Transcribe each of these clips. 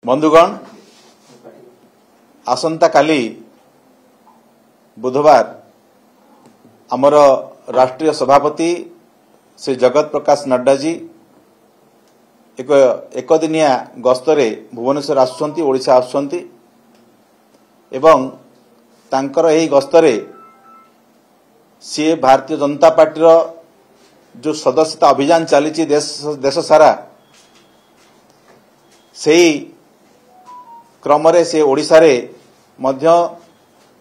बंधुगण आसंता काली बुधवार आमर राष्ट्रीय सभापति श्री जगत प्रकाश नड्डा जी एक दिनिया गस्तरे भुवनेश्वर आसुछंती ओडिशा आसुछंती एवं तांकर एही गस्तरे सी भारतीय जनता पार्टी जो सदस्यता अभियान चली देश सारा सेही क्रम से ओडिशा रे मध्य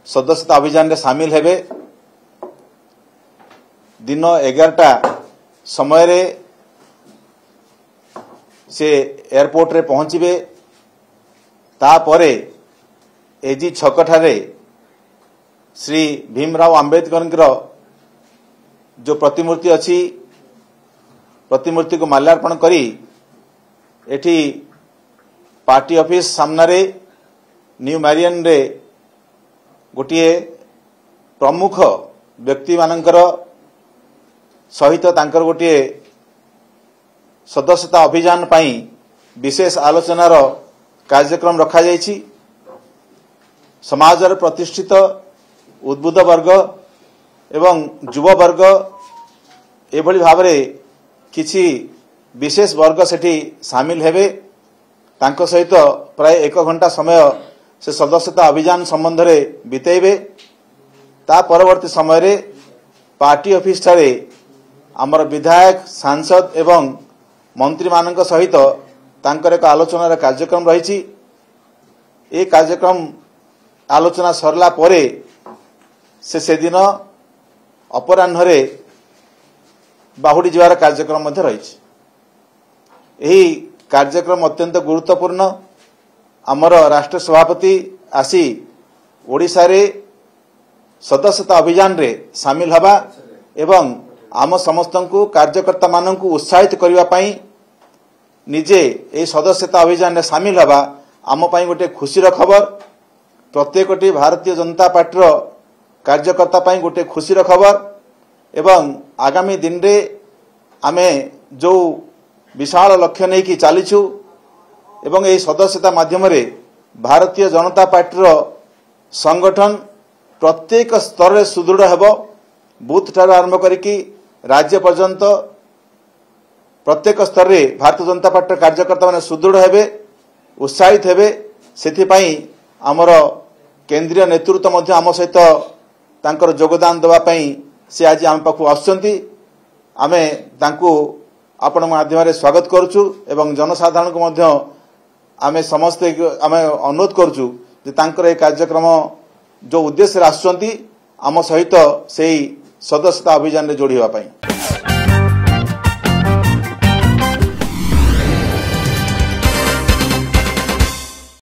सदस्यता अभियान रे शामिल हेबे। दिन 11टा समय रे से एयरपोर्ट रे पहुंचबे। तापरे एजी छक ठारे श्री भीमराव अंबेडकर जो प्रतिमूर्ति अच्छी प्रतिमूर्ति को माल्यार्पण करी एठी पार्टी ऑफिस सामने न्यू मैरियन रे गोटे प्रमुख व्यक्ति मानकर सहित तांकर गोटे सदस्यता अभियान पाई विशेष आलोचनार कार्यक्रम रखा जायछि। समाजर प्रतिष्ठित उद्बुद्ध वर्ग एवं युवा वर्ग एभली भावरे किछि विशेष वर्ग सेठी शामिल हेबे। तांको सहित प्राय 1 घंटा समय से सदस्यता अभियान संबंध रे बितेबे। ता परवर्ती समय रे पार्टी ऑफिस ठारे आमर विधायक सांसद एवं मंत्री मानक सहित तांकर एक आलोचनार कार्यक्रम रही। ए कार्यक्रम आलोचना सरला परे से दिन अपराह्न रे बाहुडी जीवार कार्यक्रम मध्य रही। एही कार्यक्रम अत्यंत गुरुत्वपूर्ण। आमर राष्ट्र सभापति आसी ओडिशा रे सदस्यता अभियान रे शामिल हवा एवं आम समस्त कार्यकर्ता मानकु उत्साहित करबा पई निजे ए सदस्यता अभियान रे शामिल हवा आम पई गोटे खुशीर खबर। प्रत्येकटी भारतीय जनता पार्टी रो कार्यकर्ता पई गोटे खुशीर खबर एवं आगामी दिन रे आमे जो विशाल लक्ष्य नहीं कि चलीछु एवं यही सदस्यता माध्यम रे भारतीय जनता पार्टी रो संगठन प्रत्येक स्तर रे सुदृढ़ हेबो। बूथ ठार आरंभ करिकी राज्य पर्यंत प्रत्येक स्तर रे भारतीय जनता पार्टी कार्यकर्ता माने सुदृढ़ हेबे, उत्साहित हेबे। सेथि पई हमर केंद्रीय नेतृत्व मध्य आम सहित तांकर योगदान देबा पई से आज आम पाखु आछंती। आमे तांकु आपण माध्यम स्वागत करूछु एवं जनसाधारण को मध्य आमे समस्ते आमे अनुरोध करूछु जे तांकर ए कार्यक्रम जो उद्देश्य आछंती आम सहित सेही सदस्यता अभियान रे जोड़िबा पई।